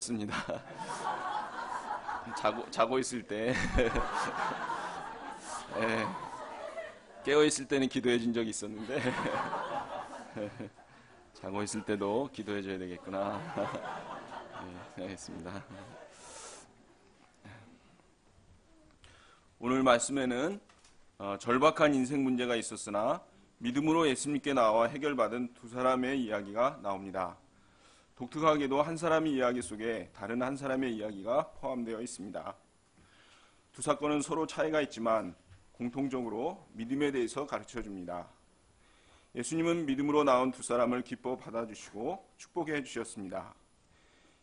습니다. 자고 있을 때 예, 깨어 있을 때는 기도해 준 적이 있었는데 자고 있을 때도 기도해 줘야 되겠구나 생각했습니다. 오늘 말씀에는 절박한 인생 문제가 있었으나 믿음으로 예수님께 나와 해결받은 두 사람의 이야기가 나옵니다. 독특하게도 한 사람의 이야기 속에 다른 한 사람의 이야기가 포함되어 있습니다. 두 사건은 서로 차이가 있지만 공통적으로 믿음에 대해서 가르쳐 줍니다. 예수님은 믿음으로 나온 두 사람을 기뻐 받아주시고 축복해 주셨습니다.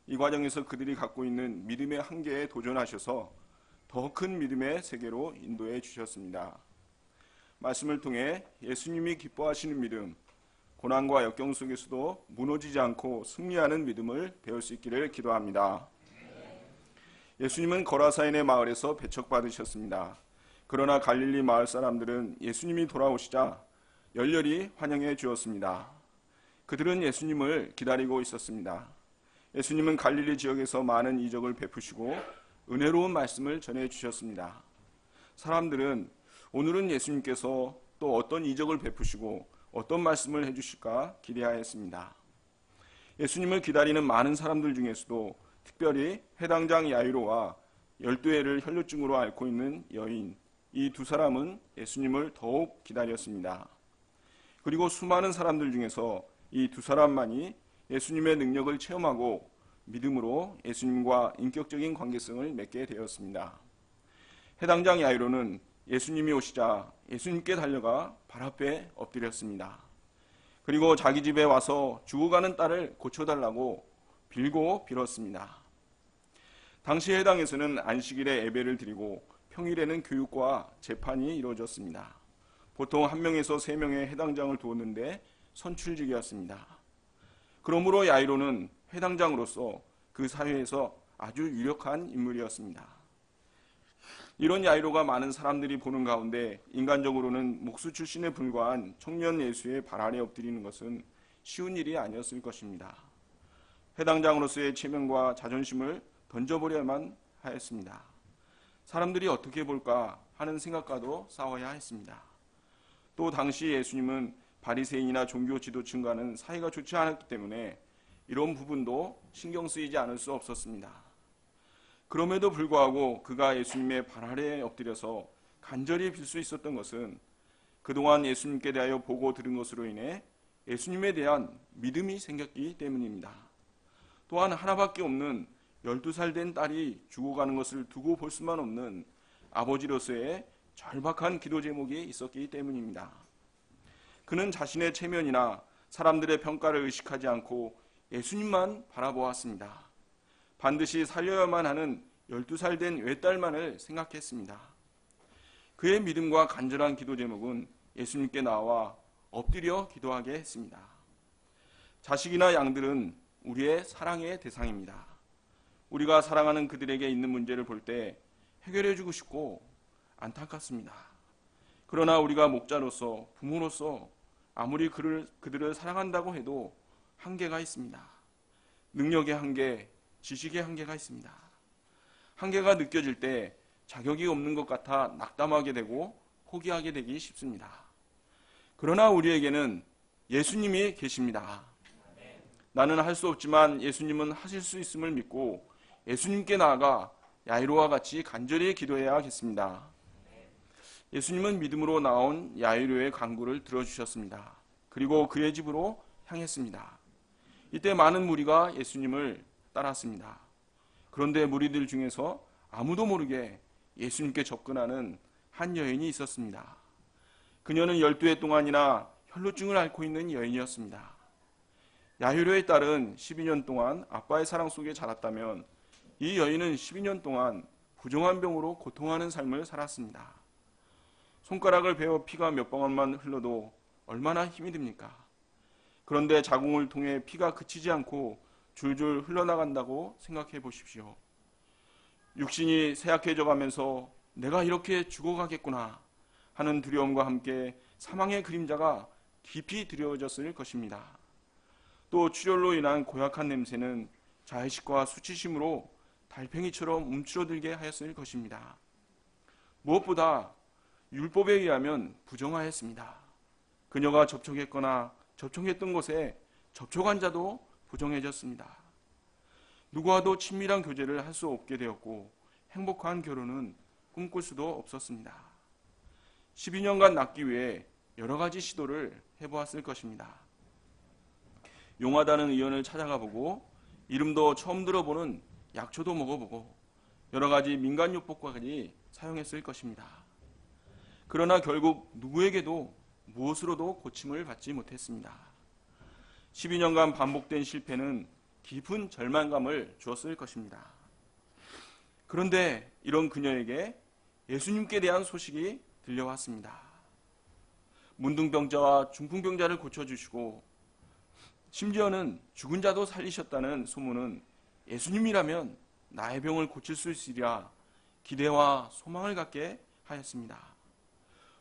이 과정에서 그들이 갖고 있는 믿음의 한계에 도전하셔서 더 큰 믿음의 세계로 인도해 주셨습니다. 말씀을 통해 예수님이 기뻐하시는 믿음, 고난과 역경 속에서도 무너지지 않고 승리하는 믿음을 배울 수 있기를 기도합니다. 예수님은 거라사인의 마을에서 배척받으셨습니다. 그러나 갈릴리 마을 사람들은 예수님이 돌아오시자 열렬히 환영해 주었습니다. 그들은 예수님을 기다리고 있었습니다. 예수님은 갈릴리 지역에서 많은 이적을 베푸시고 은혜로운 말씀을 전해 주셨습니다. 사람들은 오늘은 예수님께서 또 어떤 이적을 베푸시고 어떤 말씀을 해주실까 기대하였습니다. 예수님을 기다리는 많은 사람들 중에서도 특별히 회당장 야이로와 12해를 혈루증으로 앓고 있는 여인, 이 두 사람은 예수님을 더욱 기다렸습니다. 그리고 수많은 사람들 중에서 이 두 사람만이 예수님의 능력을 체험하고 믿음으로 예수님과 인격적인 관계성을 맺게 되었습니다. 해당장 야이로는 예수님이 오시자 예수님께 달려가 발 앞에 엎드렸습니다. 그리고 자기 집에 와서 죽어가는 딸을 고쳐달라고 빌고 빌었습니다. 당시 해당에서는 안식일에 예배를 드리고 평일에는 교육과 재판이 이루어졌습니다. 보통 1명에서 3명의 해당장을 두었는데 선출직이었습니다. 그러므로 야이로는 해당장으로서 그 사회에서 아주 유력한 인물이었습니다. 이런 야이로가 많은 사람들이 보는 가운데 인간적으로는 목수 출신에 불과한 청년 예수의 발 아래 엎드리는 것은 쉬운 일이 아니었을 것입니다. 해당장으로서의 체면과 자존심을 던져버려야만 하였습니다. 사람들이 어떻게 볼까 하는 생각과도 싸워야 했습니다. 또 당시 예수님은 바리새인이나 종교 지도층과는 사이가 좋지 않았기 때문에 이런 부분도 신경 쓰이지 않을 수 없었습니다. 그럼에도 불구하고 그가 예수님의 발 아래에 엎드려서 간절히 빌 수 있었던 것은 그동안 예수님께 대하여 보고 들은 것으로 인해 예수님에 대한 믿음이 생겼기 때문입니다. 또한 하나밖에 없는 12살 된 딸이 죽어가는 것을 두고 볼 수만 없는 아버지로서의 절박한 기도 제목이 있었기 때문입니다. 그는 자신의 체면이나 사람들의 평가를 의식하지 않고 예수님만 바라보았습니다. 반드시 살려야만 하는 12살 된 외딸만을 생각했습니다. 그의 믿음과 간절한 기도 제목은 예수님께 나와 엎드려 기도하게 했습니다. 자식이나 양들은 우리의 사랑의 대상입니다. 우리가 사랑하는 그들에게 있는 문제를 볼 때 해결해주고 싶고 안타깝습니다. 그러나 우리가 목자로서, 부모로서 아무리 그들을 사랑한다고 해도 한계가 있습니다. 능력의 한계, 지식의 한계가 있습니다. 한계가 느껴질 때 자격이 없는 것 같아 낙담하게 되고 포기하게 되기 쉽습니다. 그러나 우리에게는 예수님이 계십니다. 나는 할 수 없지만 예수님은 하실 수 있음을 믿고 예수님께 나아가 야이로와 같이 간절히 기도해야겠습니다. 예수님은 믿음으로 나온 야이로의 간구를 들어주셨습니다. 그리고 그의 집으로 향했습니다. 이때 많은 무리가 예수님을 따랐습니다. 그런데 무리들 중에서 아무도 모르게 예수님께 접근하는 한 여인이 있었습니다. 그녀는 12해 동안이나 혈루증을 앓고 있는 여인이었습니다. 야이로의 딸은 12년 동안 아빠의 사랑 속에 자랐다면 이 여인은 12년 동안 부정한 병으로 고통하는 삶을 살았습니다. 손가락을 베어 피가 몇 방울만 흘러도 얼마나 힘이 듭니까? 그런데 자궁을 통해 피가 그치지 않고 줄줄 흘러나간다고 생각해 보십시오. 육신이 쇠약해져 가면서 내가 이렇게 죽어가겠구나 하는 두려움과 함께 사망의 그림자가 깊이 드리워졌을 것입니다. 또 출혈로 인한 고약한 냄새는 자의식과 수치심으로 달팽이처럼 움츠러들게 하였을 것입니다. 무엇보다 율법에 의하면 부정하였습니다. 그녀가 접촉했거나 접촉했던 곳에 접촉한 자도 부정해졌습니다. 누구와도 친밀한 교제를 할 수 없게 되었고 행복한 결혼은 꿈꿀 수도 없었습니다. 12년간 낳기 위해 여러 가지 시도를 해보았을 것입니다. 용하다는 의원을 찾아가 보고 이름도 처음 들어보는 약초도 먹어보고 여러 가지 민간요법까지 사용했을 것입니다. 그러나 결국 누구에게도 무엇으로도 고침을 받지 못했습니다. 12년간 반복된 실패는 깊은 절망감을 주었을 것입니다. 그런데 이런 그녀에게 예수님께 대한 소식이 들려왔습니다. 문둥병자와 중풍병자를 고쳐주시고 심지어는 죽은 자도 살리셨다는 소문은 예수님이라면 나의 병을 고칠 수 있으리라 기대와 소망을 갖게 하였습니다.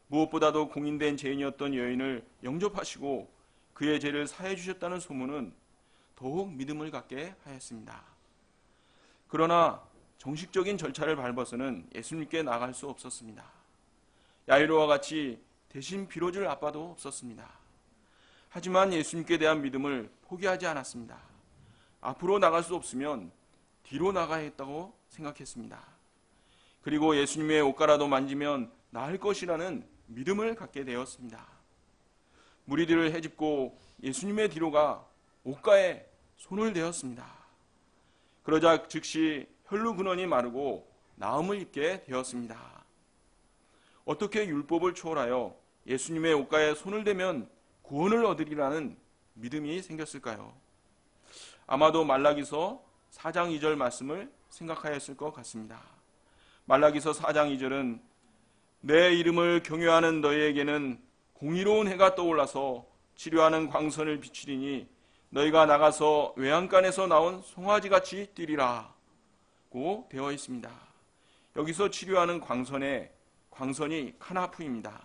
무엇보다도 공인된 죄인이었던 여인을 영접하시고 그의 죄를 사해 주셨다는 소문은 더욱 믿음을 갖게 하였습니다. 그러나 정식적인 절차를 밟아서는 예수님께 나갈 수 없었습니다. 야이로와 같이 대신 빌어줄 아빠도 없었습니다. 하지만 예수님께 대한 믿음을 포기하지 않았습니다. 앞으로 나갈 수 없으면 뒤로 나가야 했다고 생각했습니다. 그리고 예수님의 옷가라도 만지면 나을 것이라는 믿음을 갖게 되었습니다. 무리들을 헤집고 예수님의 뒤로가 옷가에 손을 대었습니다. 그러자 즉시 혈루 근원이 마르고 나음을 입게 되었습니다. 어떻게 율법을 초월하여 예수님의 옷가에 손을 대면 구원을 얻으리라는 믿음이 생겼을까요? 아마도 말라기서 4장 2절 말씀을 생각하였을 것 같습니다. 말라기서 4장 2절은 내 이름을 경외하는 너희에게는 공의로운 해가 떠올라서 치료하는 광선을 비추리니 너희가 나가서 외양간에서 나온 송아지같이 뛰리라 고 되어 있습니다. 여기서 치료하는 광선이 카나프입니다.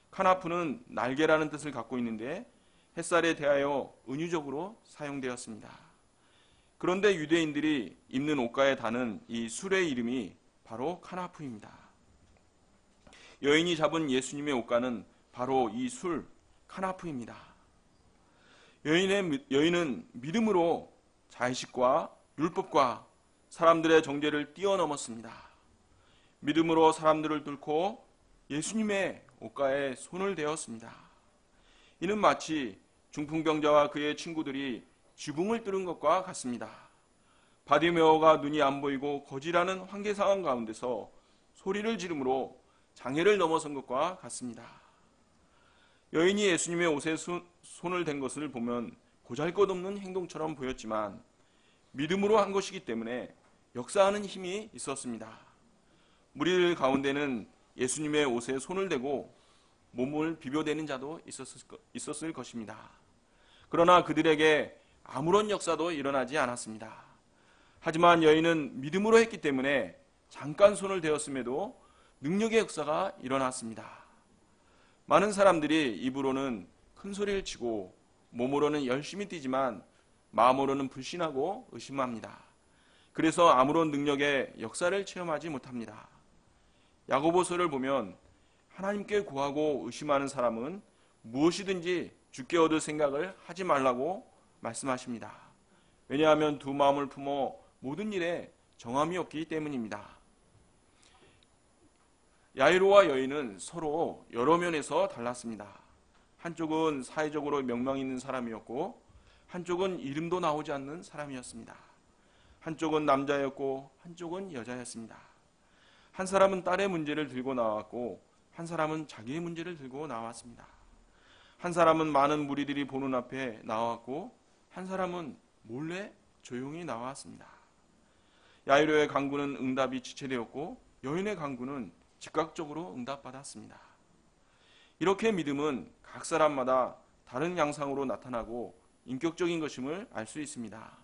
카나프는 날개라는 뜻을 갖고 있는데 햇살에 대하여 은유적으로 사용되었습니다. 그런데 유대인들이 입는 옷가에 다는 이 술의 이름이 바로 카나프입니다. 여인이 잡은 예수님의 옷가는 바로 이 술 카나프입니다. 여인은 믿음으로 자의식과 율법과 사람들의 정죄를 뛰어넘었습니다. 믿음으로 사람들을 뚫고 예수님의 옷가에 손을 대었습니다. 이는 마치 중풍병자와 그의 친구들이 지붕을 뚫은 것과 같습니다. 바디메오가 눈이 안 보이고 거지라는 황계 상황 가운데서 소리를 지름으로 장애를 넘어선 것과 같습니다. 여인이 예수님의 옷에 손을 댄 것을 보면 보잘것없는 행동처럼 보였지만 믿음으로 한 것이기 때문에 역사하는 힘이 있었습니다. 무리들 가운데는 예수님의 옷에 손을 대고 몸을 비벼대는 자도 있었을 것입니다. 그러나 그들에게 아무런 역사도 일어나지 않았습니다. 하지만 여인은 믿음으로 했기 때문에 잠깐 손을 대었음에도 능력의 역사가 일어났습니다. 많은 사람들이 입으로는 큰 소리를 치고 몸으로는 열심히 뛰지만 마음으로는 불신하고 의심합니다. 그래서 아무런 능력의 역사를 체험하지 못합니다. 야고보서를 보면 하나님께 구하고 의심하는 사람은 무엇이든지 주께 얻을 생각을 하지 말라고 말씀하십니다. 왜냐하면 두 마음을 품어 모든 일에 정함이 없기 때문입니다. 야이로와 여인은 서로 여러 면에서 달랐습니다. 한쪽은 사회적으로 명망 있는 사람이었고 한쪽은 이름도 나오지 않는 사람이었습니다. 한쪽은 남자였고 한쪽은 여자였습니다. 한 사람은 딸의 문제를 들고 나왔고 한 사람은 자기의 문제를 들고 나왔습니다. 한 사람은 많은 무리들이 보는 앞에 나왔고 한 사람은 몰래 조용히 나왔습니다. 야이로의 간구는 응답이 지체되었고 여인의 간구는 즉각적으로 응답받았습니다. 이렇게 믿음은 각 사람마다 다른 양상으로 나타나고 인격적인 것임을 알 수 있습니다.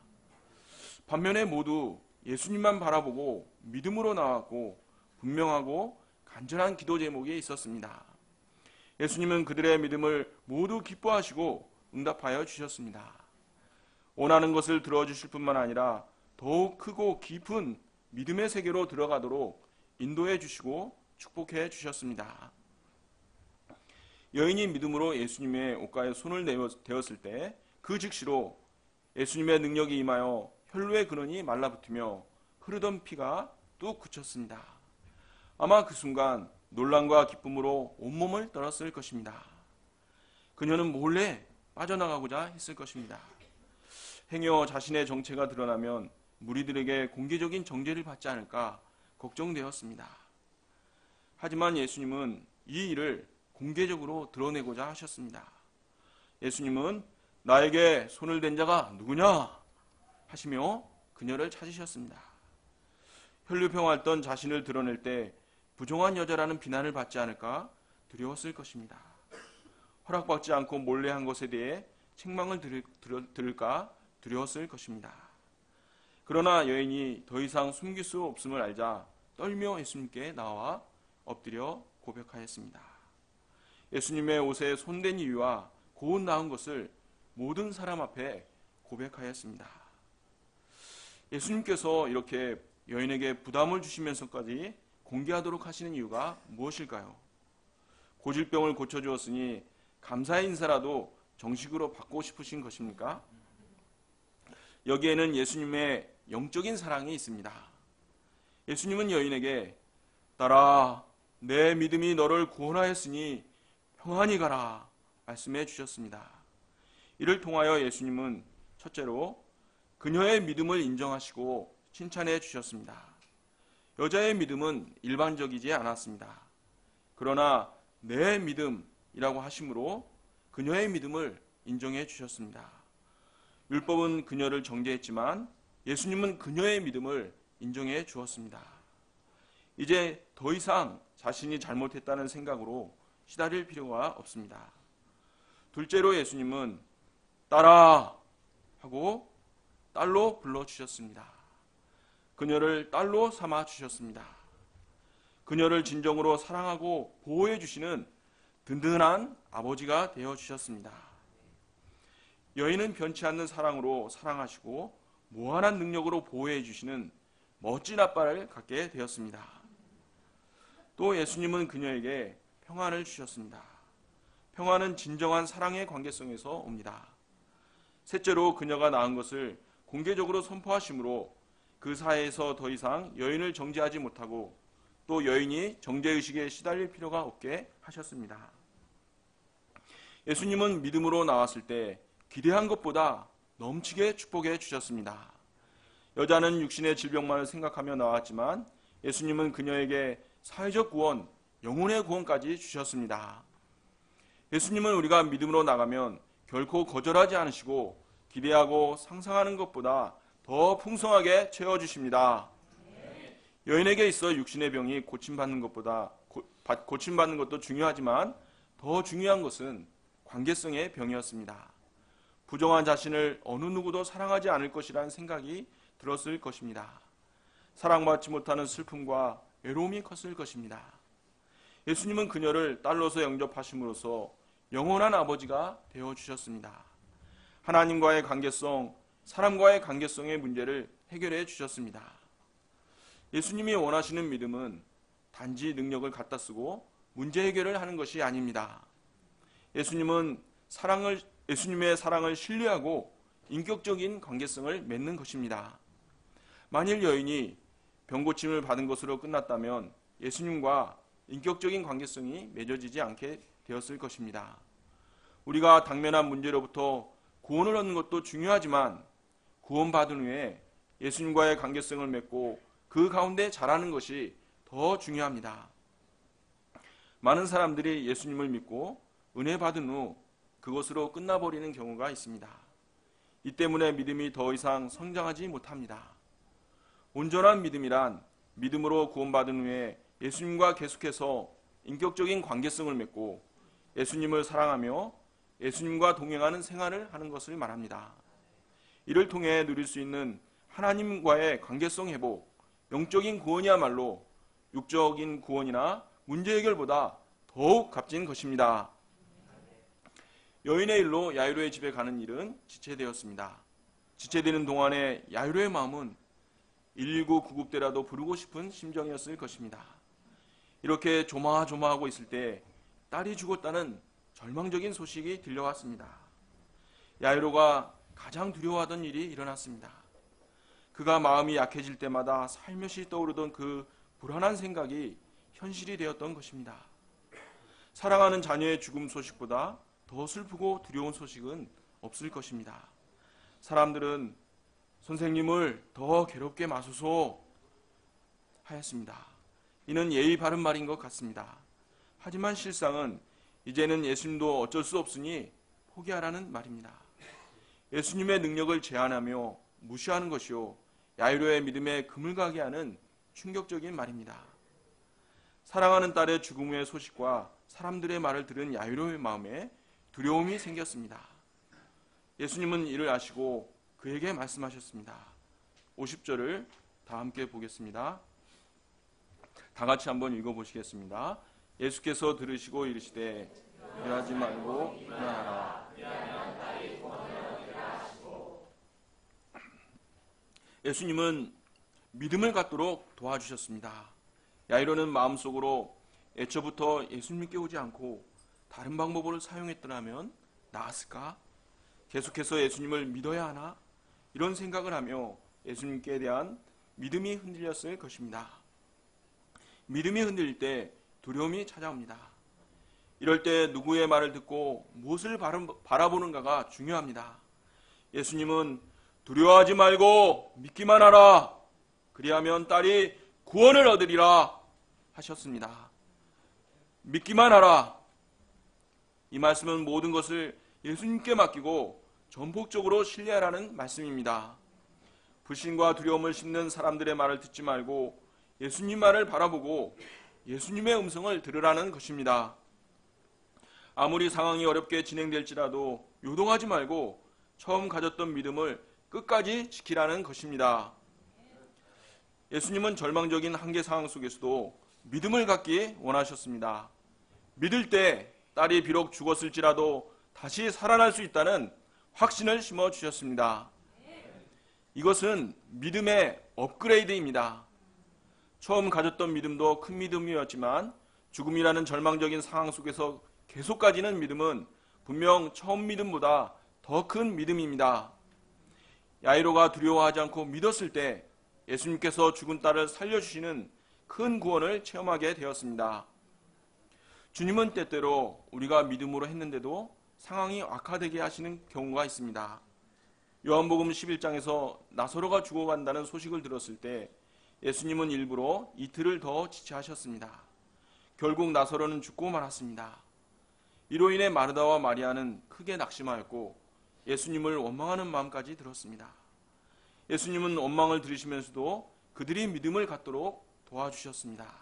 반면에 모두 예수님만 바라보고 믿음으로 나왔고 분명하고 간절한 기도 제목이 있었습니다. 예수님은 그들의 믿음을 모두 기뻐하시고 응답하여 주셨습니다. 원하는 것을 들어주실 뿐만 아니라 더욱 크고 깊은 믿음의 세계로 들어가도록 인도해 주시고 축복해 주셨습니다. 여인이 믿음으로 예수님의 옷가에 손을 대었을 때 그 즉시로 예수님의 능력이 임하여 혈루의 근원이 말라붙으며 흐르던 피가 뚝 그쳤습니다. 아마 그 순간 놀람과 기쁨으로 온몸을 떨었을 것입니다. 그녀는 몰래 빠져나가고자 했을 것입니다. 행여 자신의 정체가 드러나면 무리들에게 공개적인 정죄를 받지 않을까 걱정되었습니다. 하지만 예수님은 이 일을 공개적으로 드러내고자 하셨습니다. 예수님은 나에게 손을 댄 자가 누구냐 하시며 그녀를 찾으셨습니다. 혈류병 앓던 자신을 드러낼 때 부정한 여자라는 비난을 받지 않을까 두려웠을 것입니다. 허락받지 않고 몰래 한 것에 대해 책망을 들을까 두려웠을 것입니다. 그러나 여인이 더 이상 숨길 수 없음을 알자 떨며 예수님께 나와 엎드려 고백하였습니다. 예수님의 옷에 손댄 이유와 고운 나은 것을 모든 사람 앞에 고백하였습니다. 예수님께서 이렇게 여인에게 부담을 주시면서까지 공개하도록 하시는 이유가 무엇일까요? 고질병을 고쳐주었으니 감사의 인사라도 정식으로 받고 싶으신 것입니까? 여기에는 예수님의 영적인 사랑이 있습니다. 예수님은 여인에게 딸아, 내 믿음이 너를 구원하였으니 평안히 가라 말씀해 주셨습니다. 이를 통하여 예수님은 첫째로 그녀의 믿음을 인정하시고 칭찬해 주셨습니다. 여자의 믿음은 일반적이지 않았습니다. 그러나 내 믿음이라고 하심으로 그녀의 믿음을 인정해 주셨습니다. 율법은 그녀를 정죄했지만 예수님은 그녀의 믿음을 인정해 주었습니다. 이제 더 이상 자신이 잘못했다는 생각으로 시달릴 필요가 없습니다. 둘째로 예수님은 딸아 하고 딸로 불러주셨습니다. 그녀를 딸로 삼아 주셨습니다. 그녀를 진정으로 사랑하고 보호해 주시는 든든한 아버지가 되어 주셨습니다. 여인은 변치 않는 사랑으로 사랑하시고 무한한 능력으로 보호해 주시는 멋진 아빠를 갖게 되었습니다. 또 예수님은 그녀에게 평안을 주셨습니다. 평안은 진정한 사랑의 관계성에서 옵니다. 셋째로 그녀가 낳은 것을 공개적으로 선포하심으로 그 사회에서 더 이상 여인을 정죄하지 못하고 또 여인이 정죄의식에 시달릴 필요가 없게 하셨습니다. 예수님은 믿음으로 나왔을 때 기대한 것보다 넘치게 축복해 주셨습니다. 여자는 육신의 질병만을 생각하며 나왔지만 예수님은 그녀에게 사회적 구원, 영혼의 구원까지 주셨습니다. 예수님은 우리가 믿음으로 나가면 결코 거절하지 않으시고 기대하고 상상하는 것보다 더 풍성하게 채워주십니다. 여인에게 있어 육신의 병이 고침받는 것도 중요하지만 더 중요한 것은 관계성의 병이었습니다. 부정한 자신을 어느 누구도 사랑하지 않을 것이라는 생각이 들었을 것입니다. 사랑받지 못하는 슬픔과 외로움이 컸을 것입니다. 예수님은 그녀를 딸로서 영접하심으로써 영원한 아버지가 되어주셨습니다. 하나님과의 관계성, 사람과의 관계성의 문제를 해결해 주셨습니다. 예수님이 원하시는 믿음은 단지 능력을 갖다 쓰고 문제 해결을 하는 것이 아닙니다. 예수님의 사랑을 신뢰하고 인격적인 관계성을 맺는 것입니다. 만일 여인이 병고침을 받은 것으로 끝났다면 예수님과 인격적인 관계성이 맺어지지 않게 되었을 것입니다. 우리가 당면한 문제로부터 구원을 얻는 것도 중요하지만 구원받은 후에 예수님과의 관계성을 맺고 그 가운데 자라는 것이 더 중요합니다. 많은 사람들이 예수님을 믿고 은혜 받은 후 그것으로 끝나버리는 경우가 있습니다. 이 때문에 믿음이 더 이상 성장하지 못합니다. 온전한 믿음이란 믿음으로 구원받은 후에 예수님과 계속해서 인격적인 관계성을 맺고 예수님을 사랑하며 예수님과 동행하는 생활을 하는 것을 말합니다. 이를 통해 누릴 수 있는 하나님과의 관계성 회복, 영적인 구원이야말로 육적인 구원이나 문제 해결보다 더욱 값진 것입니다. 여인의 일로 야이로의 집에 가는 일은 지체되었습니다. 지체되는 동안에 야이로의 마음은 119 구급대라도 부르고 싶은 심정이었을 것입니다. 이렇게 조마조마하고 있을 때 딸이 죽었다는 절망적인 소식이 들려왔습니다. 야이로가 가장 두려워하던 일이 일어났습니다. 그가 마음이 약해질 때마다 살며시 떠오르던 그 불안한 생각이 현실이 되었던 것입니다. 사랑하는 자녀의 죽음 소식보다 더 슬프고 두려운 소식은 없을 것입니다. 사람들은 선생님을 더 괴롭게 마소서 하였습니다. 이는 예의 바른 말인 것 같습니다. 하지만 실상은 이제는 예수님도 어쩔 수 없으니 포기하라는 말입니다. 예수님의 능력을 제한하며 무시하는 것이요 야이로의 믿음에 금을 가게 하는 충격적인 말입니다. 사랑하는 딸의 죽음 후의 소식과 사람들의 말을 들은 야이로의 마음에 두려움이 생겼습니다. 예수님은 이를 아시고 그에게 말씀하셨습니다. 50절을 다 함께 보겠습니다. 다 같이 한번 읽어보시겠습니다. 예수께서 들으시고 이르시되 염려하지 말고 일어나라. 예수님은 믿음을 갖도록 도와주셨습니다. 야이로는 마음속으로 애초부터 예수님께 오지 않고 다른 방법을 사용했더라면 나았을까? 계속해서 예수님을 믿어야 하나? 이런 생각을 하며 예수님께 대한 믿음이 흔들렸을 것입니다. 믿음이 흔들릴 때 두려움이 찾아옵니다. 이럴 때 누구의 말을 듣고 무엇을 바라보는가가 중요합니다. 예수님은 두려워하지 말고 믿기만 하라. 그리하면 딸이 구원을 얻으리라 하셨습니다. 믿기만 하라. 이 말씀은 모든 것을 예수님께 맡기고 전폭적으로 신뢰하라는 말씀입니다. 불신과 두려움을 심는 사람들의 말을 듣지 말고 예수님 말을 바라보고 예수님의 음성을 들으라는 것입니다. 아무리 상황이 어렵게 진행될지라도 요동하지 말고 처음 가졌던 믿음을 끝까지 지키라는 것입니다. 예수님은 절망적인 한계 상황 속에서도 믿음을 갖기 원하셨습니다. 믿을 때 딸이 비록 죽었을지라도 다시 살아날 수 있다는 확신을 심어주셨습니다. 이것은 믿음의 업그레이드입니다. 처음 가졌던 믿음도 큰 믿음이었지만 죽음이라는 절망적인 상황 속에서 계속 가지는 믿음은 분명 처음 믿음보다 더 큰 믿음입니다. 야이로가 두려워하지 않고 믿었을 때 예수님께서 죽은 딸을 살려주시는 큰 구원을 체험하게 되었습니다. 주님은 때때로 우리가 믿음으로 했는데도 상황이 악화되게 하시는 경우가 있습니다. 요한복음 11장에서 나사로가 죽어간다는 소식을 들었을 때 예수님은 일부러 이틀을 더 지체하셨습니다. 결국 나사로는 죽고 말았습니다. 이로 인해 마르다와 마리아는 크게 낙심하였고 예수님을 원망하는 마음까지 들었습니다. 예수님은 원망을 들으시면서도 그들이 믿음을 갖도록 도와주셨습니다.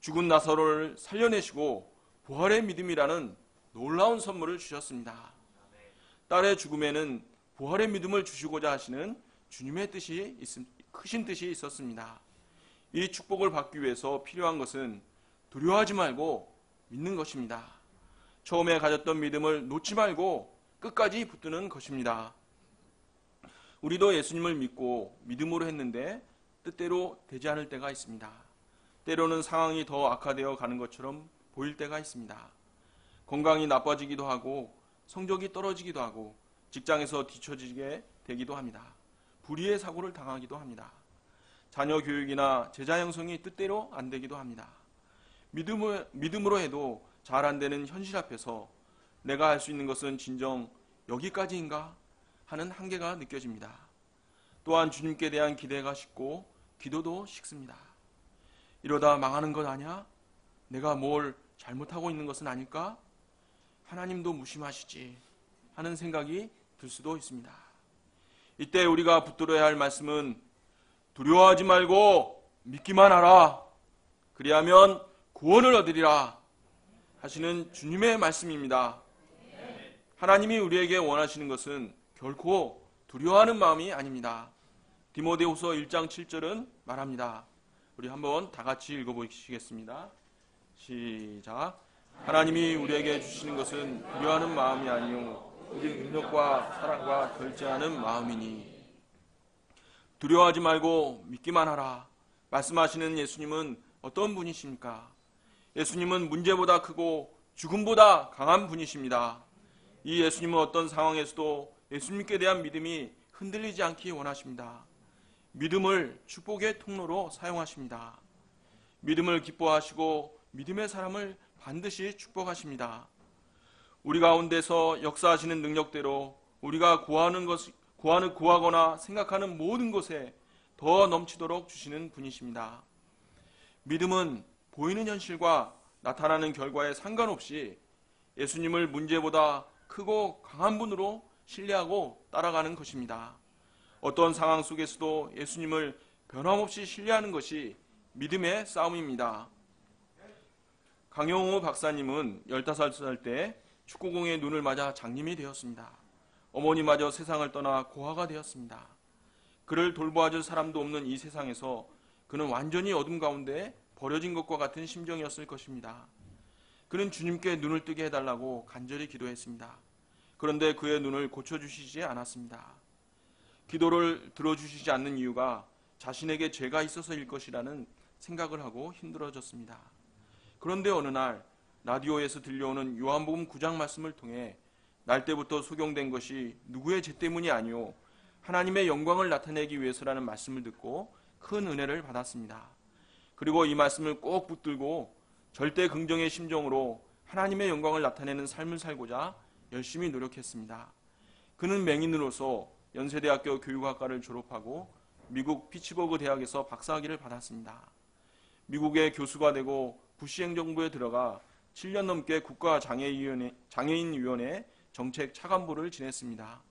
죽은 나사로를 살려내시고 부활의 믿음이라는 놀라운 선물을 주셨습니다. 딸의 죽음에는 부활의 믿음을 주시고자 하시는 주님의 뜻이 크신 뜻이 있었습니다. 이 축복을 받기 위해서 필요한 것은 두려워하지 말고 믿는 것입니다. 처음에 가졌던 믿음을 놓지 말고 끝까지 붙드는 것입니다. 우리도 예수님을 믿고 믿음으로 했는데 뜻대로 되지 않을 때가 있습니다. 때로는 상황이 더 악화되어 가는 것처럼 보일 때가 있습니다. 건강이 나빠지기도 하고 성적이 떨어지기도 하고 직장에서 뒤처지게 되기도 합니다. 불의의 사고를 당하기도 합니다. 자녀 교육이나 제자 형성이 뜻대로 안 되기도 합니다. 믿음으로 해도 잘 안 되는 현실 앞에서 내가 할 수 있는 것은 진정 여기까지인가 하는 한계가 느껴집니다. 또한 주님께 대한 기대가 식고 기도도 식습니다. 이러다 망하는 것 아니야? 내가 뭘 잘못하고 있는 것은 아닐까? 하나님도 무심하시지 하는 생각이 들 수도 있습니다. 이때 우리가 붙들어야 할 말씀은 두려워하지 말고 믿기만 하라. 그리하면 구원을 얻으리라 하시는 주님의 말씀입니다. 하나님이 우리에게 원하시는 것은 결코 두려워하는 마음이 아닙니다. 디모데후서 1장 7절은 말합니다. 우리 한번 다 같이 읽어보시겠습니다. 시작. 하나님이 우리에게 주시는 것은 두려워하는 마음이 아니요 오직 능력과 사랑과 결제하는 마음이니. 두려워하지 말고 믿기만 하라 말씀하시는 예수님은 어떤 분이십니까? 예수님은 문제보다 크고 죽음보다 강한 분이십니다. 이 예수님은 어떤 상황에서도 예수님께 대한 믿음이 흔들리지 않기 원하십니다. 믿음을 축복의 통로로 사용하십니다. 믿음을 기뻐하시고 믿음의 사람을 반드시 축복하십니다. 우리 가운데서 역사하시는 능력대로 우리가 구하거나 생각하는 모든 것에 더 넘치도록 주시는 분이십니다. 믿음은 보이는 현실과 나타나는 결과에 상관없이 예수님을 문제보다 크고 강한 분으로 신뢰하고 따라가는 것입니다. 어떤 상황 속에서도 예수님을 변함없이 신뢰하는 것이 믿음의 싸움입니다. 강영호 박사님은 15살 때 축구공의 눈을 맞아 장님이 되었습니다. 어머니마저 세상을 떠나 고아가 되었습니다. 그를 돌보아줄 사람도 없는 이 세상에서 그는 완전히 어둠 가운데 버려진 것과 같은 심정이었을 것입니다. 그는 주님께 눈을 뜨게 해달라고 간절히 기도했습니다. 그런데 그의 눈을 고쳐주시지 않았습니다. 기도를 들어주시지 않는 이유가 자신에게 죄가 있어서일 것이라는 생각을 하고 힘들어졌습니다. 그런데 어느 날 라디오에서 들려오는 요한복음 9장 말씀을 통해 날 때부터 소경된 것이 누구의 죄 때문이 아니오 하나님의 영광을 나타내기 위해서라는 말씀을 듣고 큰 은혜를 받았습니다. 그리고 이 말씀을 꼭 붙들고 절대 긍정의 심정으로 하나님의 영광을 나타내는 삶을 살고자 열심히 노력했습니다. 그는 맹인으로서 연세대학교 교육학과를 졸업하고 미국 피츠버그 대학에서 박사학위를 받았습니다. 미국의 교수가 되고 부시 행정부에 들어가 7년 넘게 국가장애인위원회 정책 차관보를 지냈습니다.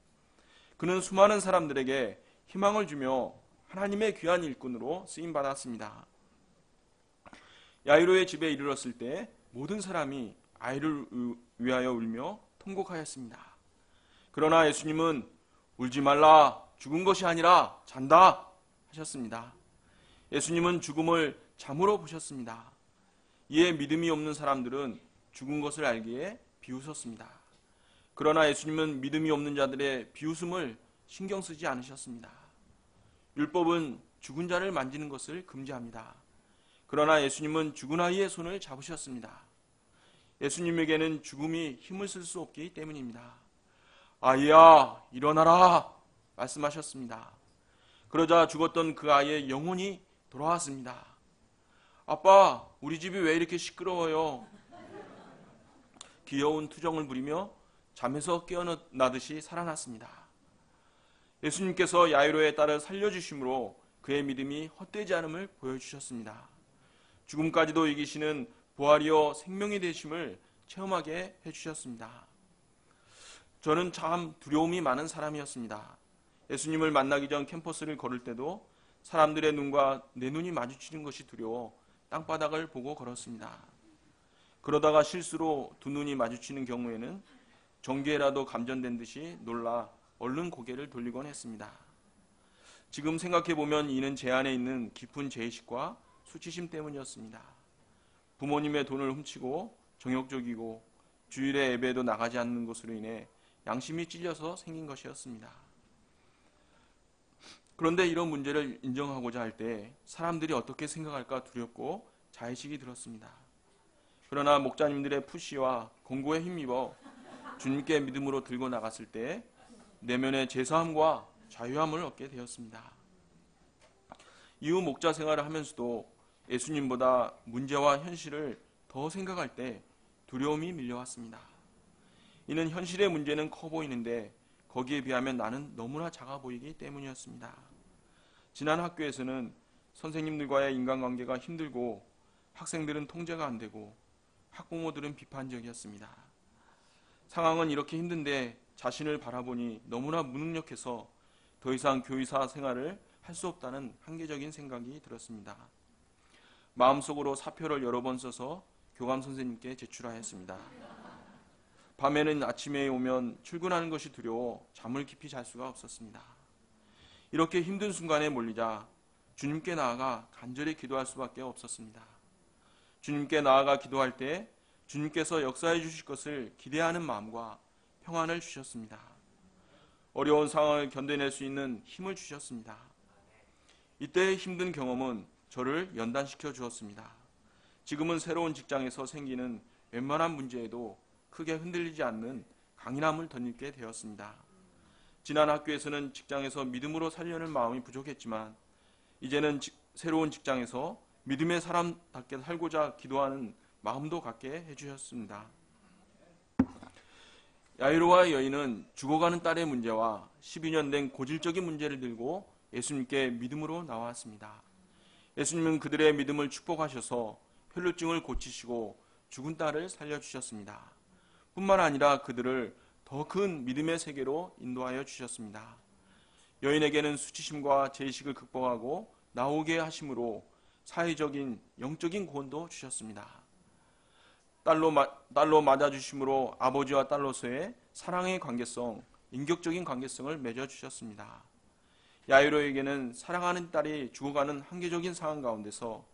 그는 수많은 사람들에게 희망을 주며 하나님의 귀한 일꾼으로 쓰임받았습니다. 야이로의 집에 이르렀을 때 모든 사람이 아이를 위하여 울며 통곡하였습니다. 그러나 예수님은 울지 말라, 죽은 것이 아니라 잔다 하셨습니다. 예수님은 죽음을 잠으로 보셨습니다. 이에 믿음이 없는 사람들은 죽은 것을 알기에 비웃었습니다. 그러나 예수님은 믿음이 없는 자들의 비웃음을 신경 쓰지 않으셨습니다. 율법은 죽은 자를 만지는 것을 금지합니다. 그러나 예수님은 죽은 아이의 손을 잡으셨습니다. 예수님에게는 죽음이 힘을 쓸 수 없기 때문입니다. 아이야, 일어나라 말씀하셨습니다. 그러자 죽었던 그 아이의 영혼이 돌아왔습니다. 아빠, 우리 집이 왜 이렇게 시끄러워요? 귀여운 투정을 부리며 잠에서 깨어나듯이 살아났습니다. 예수님께서 야이로의 딸을 살려주심으로 그의 믿음이 헛되지 않음을 보여주셨습니다. 죽음까지도 이기시는 부활이요 생명이 되심을 체험하게 해주셨습니다. 저는 참 두려움이 많은 사람이었습니다. 예수님을 만나기 전 캠퍼스를 걸을 때도 사람들의 눈과 내 눈이 마주치는 것이 두려워 땅바닥을 보고 걸었습니다. 그러다가 실수로 두 눈이 마주치는 경우에는 전기에라도 감전된 듯이 놀라 얼른 고개를 돌리곤 했습니다. 지금 생각해보면 이는 제 안에 있는 깊은 죄의식과 수치심 때문이었습니다. 부모님의 돈을 훔치고 정욕적이고 주일에 예배에도 나가지 않는 것으로 인해 양심이 찔려서 생긴 것이었습니다. 그런데 이런 문제를 인정하고자 할 때 사람들이 어떻게 생각할까 두렵고 자의식이 들었습니다. 그러나 목자님들의 푸시와 권고에 힘입어 주님께 믿음으로 들고 나갔을 때 내면의 제사함과 자유함을 얻게 되었습니다. 이후 목자 생활을 하면서도 예수님보다 문제와 현실을 더 생각할 때 두려움이 밀려왔습니다. 이는 현실의 문제는 커 보이는데 거기에 비하면 나는 너무나 작아 보이기 때문이었습니다. 지난 학교에서는 선생님들과의 인간관계가 힘들고 학생들은 통제가 안 되고 학부모들은 비판적이었습니다. 상황은 이렇게 힘든데 자신을 바라보니 너무나 무능력해서 더 이상 교의사 생활을 할 수 없다는 한계적인 생각이 들었습니다. 마음속으로 사표를 여러 번 써서 교감 선생님께 제출하였습니다. 밤에는 아침에 오면 출근하는 것이 두려워 잠을 깊이 잘 수가 없었습니다. 이렇게 힘든 순간에 몰리자 주님께 나아가 간절히 기도할 수밖에 없었습니다. 주님께 나아가 기도할 때 주님께서 역사해 주실 것을 기대하는 마음과 평안을 주셨습니다. 어려운 상황을 견뎌낼 수 있는 힘을 주셨습니다. 이때의 힘든 경험은 저를 연단시켜 주었습니다. 지금은 새로운 직장에서 생기는 웬만한 문제에도 크게 흔들리지 않는 강인함을 덧입게 되었습니다. 지난 학교에서는 직장에서 믿음으로 살려는 마음이 부족했지만 이제는 새로운 직장에서 믿음의 사람답게 살고자 기도하는 마음도 갖게 해주셨습니다. 야이로와 여인은 죽어가는 딸의 문제와 12년 된 고질적인 문제를 들고 예수님께 믿음으로 나왔습니다. 예수님은 그들의 믿음을 축복하셔서 혈루증을 고치시고 죽은 딸을 살려주셨습니다. 뿐만 아니라 그들을 더 큰 믿음의 세계로 인도하여 주셨습니다. 여인에게는 수치심과 죄의식을 극복하고 나오게 하심으로 사회적인 영적인 구원도 주셨습니다. 딸로 맞아주심으로 아버지와 딸로서의 사랑의 관계성, 인격적인 관계성을 맺어주셨습니다. 야이로에게는 사랑하는 딸이 죽어가는 한계적인 상황 가운데서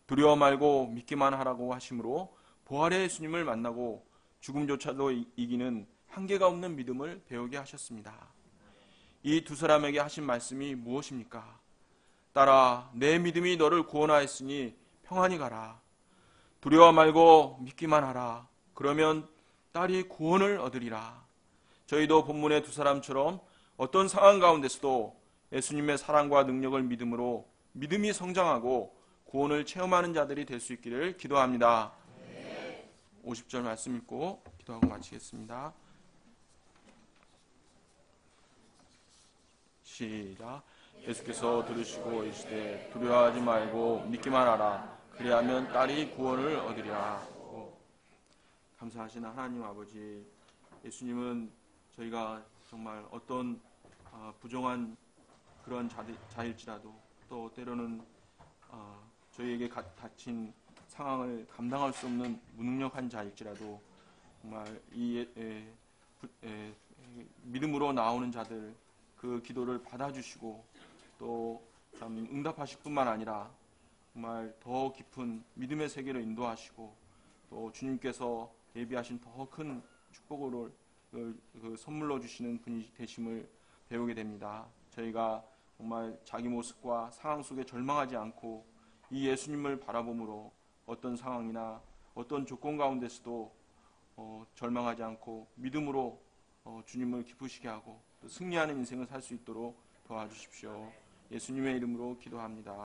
두려워 말고 믿기만 하라고 하심으로 부활의 예수님을 만나고 죽음조차도 이기는 한계가 없는 믿음을 배우게 하셨습니다. 이 두 사람에게 하신 말씀이 무엇입니까? 딸아, 내 믿음이 너를 구원하였으니 평안히 가라. 두려워 말고 믿기만 하라. 그러면 딸이 구원을 얻으리라. 저희도 본문의 두 사람처럼 어떤 상황 가운데서도 예수님의 사랑과 능력을 믿음으로 믿음이 성장하고 구원을 체험하는 자들이 될 수 있기를 기도합니다. 50절 말씀 읽고 기도하고 마치겠습니다. 시작. 예수께서 들으시고 이르시되 두려워하지 말고 믿기만 하라. 그리하면 딸이 구원을 얻으리라. 감사하신 하나님 아버지, 예수님은 저희가 정말 어떤 부정한 그런 자일지라도 또 때로는 저희에게 닥친 상황을 감당할 수 없는 무능력한 자일지라도 정말 이 믿음으로 나오는 자들 그 기도를 받아주시고 또 참 응답하실 뿐만 아니라 정말 더 깊은 믿음의 세계로 인도하시고 또 주님께서 예비하신 더 큰 축복을 선물로 주시는 분이 되심을 배우게 됩니다. 저희가 정말 자기 모습과 상황 속에 절망하지 않고 이 예수님을 바라봄으로 어떤 상황이나 어떤 조건 가운데서도 절망하지 않고 믿음으로 주님을 기쁘시게 하고 또 승리하는 인생을 살 수 있도록 도와주십시오. 예수님의 이름으로 기도합니다.